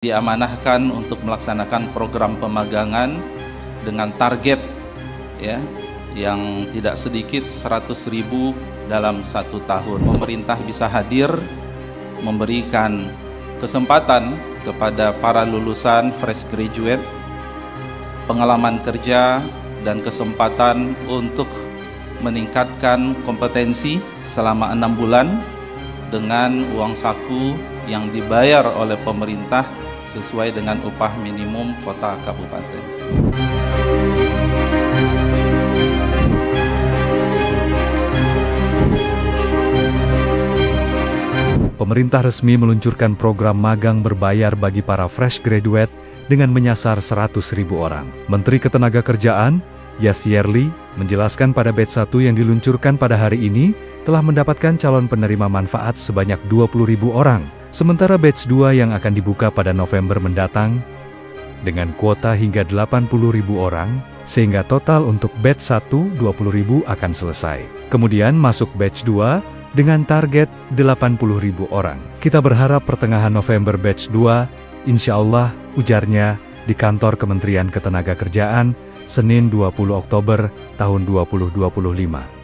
diamanahkan untuk melaksanakan program pemagangan dengan target ya yang tidak sedikit 100.000 dalam 1 tahun. Pemerintah bisa hadir memberikan kesempatan kepada para lulusan fresh graduate pengalaman kerja dan kesempatan untuk meningkatkan kompetensi selama 6 bulan dengan uang saku yang dibayar oleh pemerintah sesuai dengan upah minimum kota kabupaten. Pemerintah resmi meluncurkan program magang berbayar bagi para fresh graduate dengan menyasar 100.000 orang. Menteri Ketenagakerjaan, Yasierli, menjelaskan pada batch 1 yang diluncurkan pada hari ini telah mendapatkan calon penerima manfaat sebanyak 20.000 orang. Sementara batch 2 yang akan dibuka pada November mendatang dengan kuota hingga 80.000 orang, sehingga total untuk batch 1 20.000 akan selesai. Kemudian masuk batch 2 dengan target 80.000 orang. Kita berharap pertengahan November batch 2, insya Allah, ujarnya di kantor Kementerian Ketenagakerjaan, Senin 20 Oktober tahun 2025.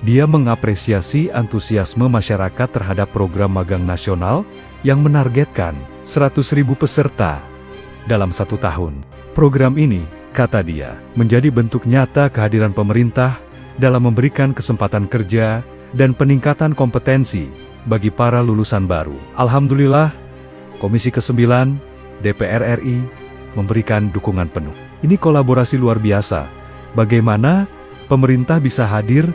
Dia mengapresiasi antusiasme masyarakat terhadap program magang nasional yang menargetkan 100.000 peserta dalam 1 tahun. Program ini, kata dia, menjadi bentuk nyata kehadiran pemerintah dalam memberikan kesempatan kerja dan peningkatan kompetensi bagi para lulusan baru. Alhamdulillah, Komisi ke-9 DPR RI memberikan dukungan penuh. Ini kolaborasi luar biasa. Bagaimana pemerintah bisa hadir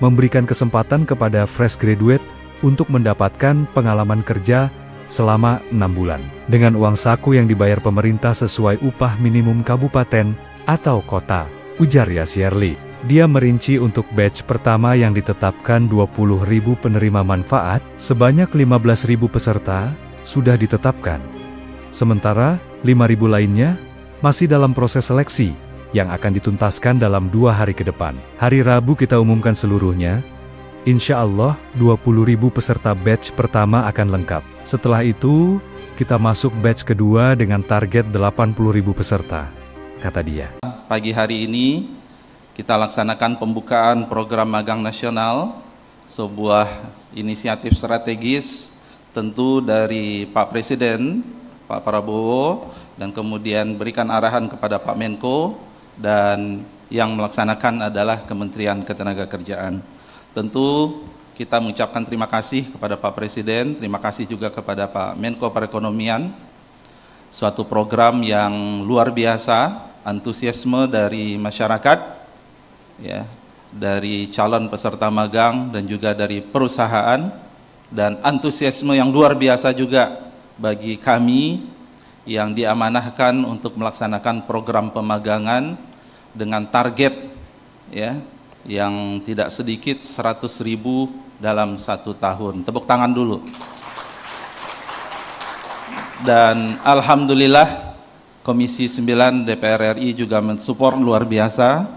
memberikan kesempatan kepada fresh graduate untuk mendapatkan pengalaman kerja selama 6 bulan. Dengan uang saku yang dibayar pemerintah sesuai upah minimum kabupaten atau kota, ujar Yasierli. Dia merinci untuk batch pertama yang ditetapkan 20.000 penerima manfaat, sebanyak 15.000 peserta sudah ditetapkan. Sementara 5.000 lainnya masih dalam proses seleksi yang akan dituntaskan dalam 2 hari ke depan. Hari Rabu kita umumkan seluruhnya. Insya Allah 20.000 peserta batch pertama akan lengkap. Setelah itu, kita masuk batch kedua dengan target 80.000 peserta, kata dia. Pagi hari ini kita laksanakan pembukaan program magang nasional, sebuah inisiatif strategis tentu dari Pak Presiden, Pak Prabowo, dan kemudian berikan arahan kepada Pak Menko, dan yang melaksanakan adalah Kementerian Ketenagakerjaan. Tentu kita mengucapkan terima kasih kepada Pak Presiden, terima kasih juga kepada Pak Menko Perekonomian. Suatu program yang luar biasa, antusiasme dari masyarakat, ya, dari calon peserta magang dan juga dari perusahaan, dan antusiasme yang luar biasa juga bagi kami yang diamanahkan untuk melaksanakan program pemagangan dengan target ya yang tidak sedikit 100.000 dalam 1 tahun. Tepuk tangan dulu. Dan alhamdulillah Komisi 9 DPR RI juga mensupport luar biasa.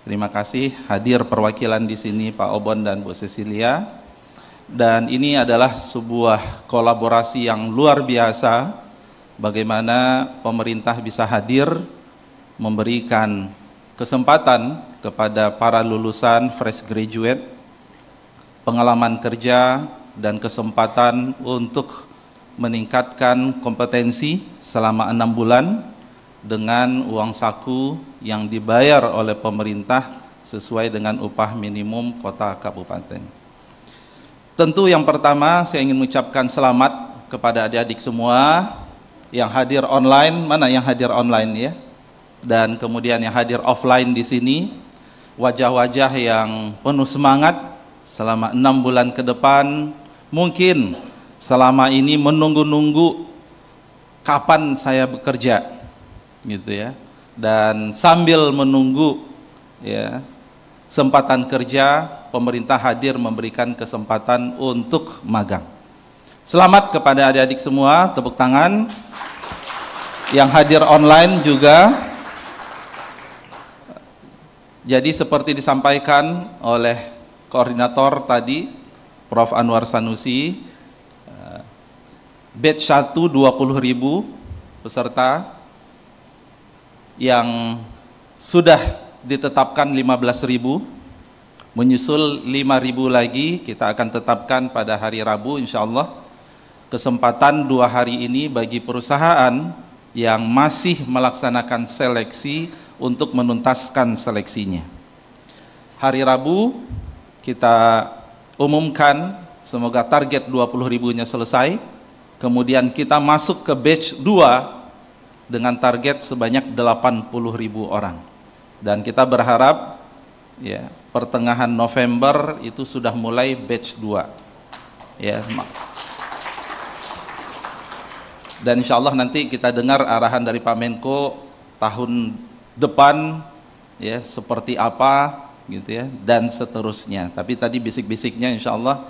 Terima kasih hadir perwakilan di sini Pak Obon dan Bu Cecilia. Dan ini adalah sebuah kolaborasi yang luar biasa, bagaimana pemerintah bisa hadir memberikan kesempatan kepada para lulusan fresh graduate pengalaman kerja dan kesempatan untuk meningkatkan kompetensi selama 6 bulan dengan uang saku yang dibayar oleh pemerintah sesuai dengan upah minimum kota kabupaten. Tentu yang pertama saya ingin mengucapkan selamat kepada adik-adik semua yang hadir online, mana yang hadir online ya, dan kemudian yang hadir offline di sini, wajah-wajah yang penuh semangat selama 6 bulan ke depan, mungkin selama ini menunggu-nunggu kapan saya bekerja, gitu ya, dan sambil menunggu ya kesempatan kerja, pemerintah hadir memberikan kesempatan untuk magang. Selamat kepada adik-adik semua, tepuk tangan. Yang hadir online juga. Jadi seperti disampaikan oleh koordinator tadi, Prof. Anwar Sanusi, batch 1 20.000 peserta yang sudah ditetapkan 15.000, menyusul 5.000 lagi kita akan tetapkan pada hari Rabu insyaallah. Kesempatan 2 hari ini bagi perusahaan yang masih melaksanakan seleksi untuk menuntaskan seleksinya. Hari Rabu kita umumkan, semoga target 20.000-nya selesai, kemudian kita masuk ke batch 2 dengan target sebanyak 80.000 orang. Dan kita berharap ya pertengahan November itu sudah mulai batch 2. Ya. Dan insya Allah nanti kita dengar arahan dari Pak Menko tahun depan ya seperti apa gitu ya, dan seterusnya. Tapi tadi bisik-bisiknya insya Allah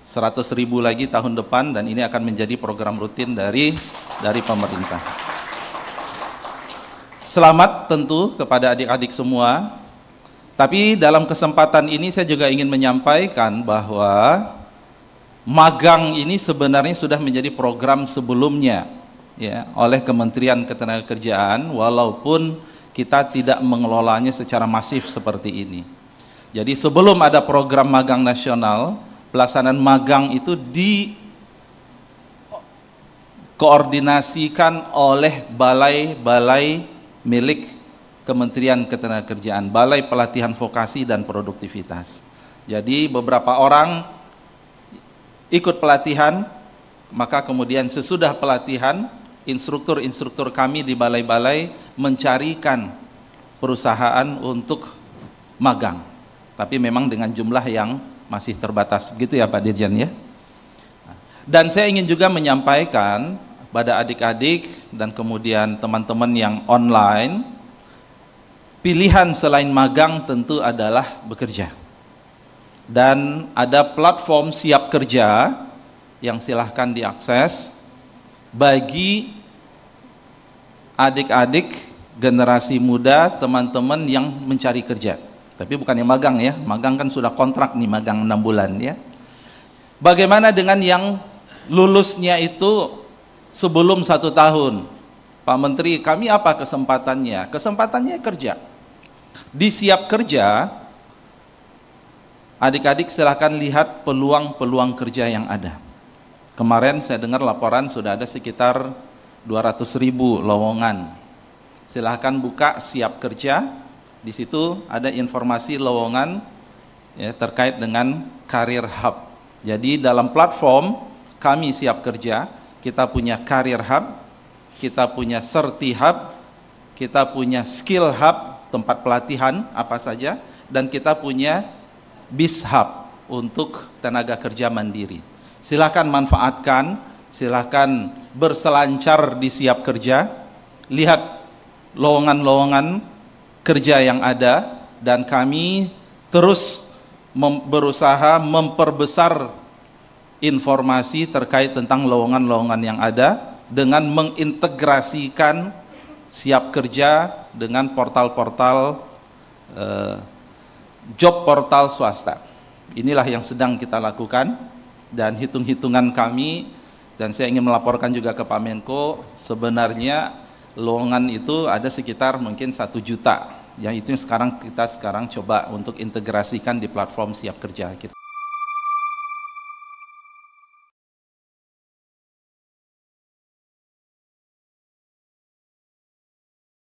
100.000 lagi tahun depan, dan ini akan menjadi program rutin dari pemerintah. Selamat tentu kepada adik-adik semua. Tapi dalam kesempatan ini saya juga ingin menyampaikan bahwa magang ini sebenarnya sudah menjadi program sebelumnya ya oleh Kementerian Ketenagakerjaan, walaupun kita tidak mengelolanya secara masif seperti ini. Jadi sebelum ada program magang nasional, pelaksanaan magang itu dikoordinasikan oleh balai-balai milik Kementerian Ketenagakerjaan, Balai Pelatihan Vokasi dan Produktivitas. Jadi beberapa orang ikut pelatihan, maka kemudian sesudah pelatihan, instruktur-instruktur kami di balai-balai mencarikan perusahaan untuk magang. Tapi memang dengan jumlah yang masih terbatas, gitu ya Pak Dirjen ya. Dan saya ingin juga menyampaikan pada adik-adik dan kemudian teman-teman yang online, pilihan selain magang tentu adalah bekerja. Dan ada platform Siap Kerja yang silahkan diakses bagi adik-adik generasi muda, teman-teman yang mencari kerja. Tapi bukan yang magang ya, magang kan sudah kontrak nih, magang 6 bulan ya. Bagaimana dengan yang lulusnya itu sebelum 1 tahun? Pak Menteri, kami apa kesempatannya? Kesempatannya kerja. Di Siap Kerja, adik-adik silahkan lihat peluang-peluang kerja yang ada. Kemarin saya dengar laporan sudah ada sekitar 200.000 lowongan. Silahkan buka Siap Kerja, di situ ada informasi lowongan ya, terkait dengan Career Hub. Jadi dalam platform kami Siap Kerja, kita punya Career Hub, kita punya Certi Hub, kita punya Skill Hub, tempat pelatihan apa saja, dan kita punya Biz Hub untuk tenaga kerja mandiri. Silahkan manfaatkan, silahkan berselancar di Siap Kerja, lihat lowongan-lowongan kerja yang ada, dan kami terus berusaha memperbesar informasi terkait tentang lowongan-lowongan yang ada dengan mengintegrasikan Siap Kerja dengan portal-portal job portal swasta. Inilah yang sedang kita lakukan, dan hitung-hitungan kami, dan saya ingin melaporkan juga ke Pak Menko, sebenarnya lowongan itu ada sekitar mungkin 1 juta, yang itu sekarang kita coba untuk integrasikan di platform Siap Kerja kita.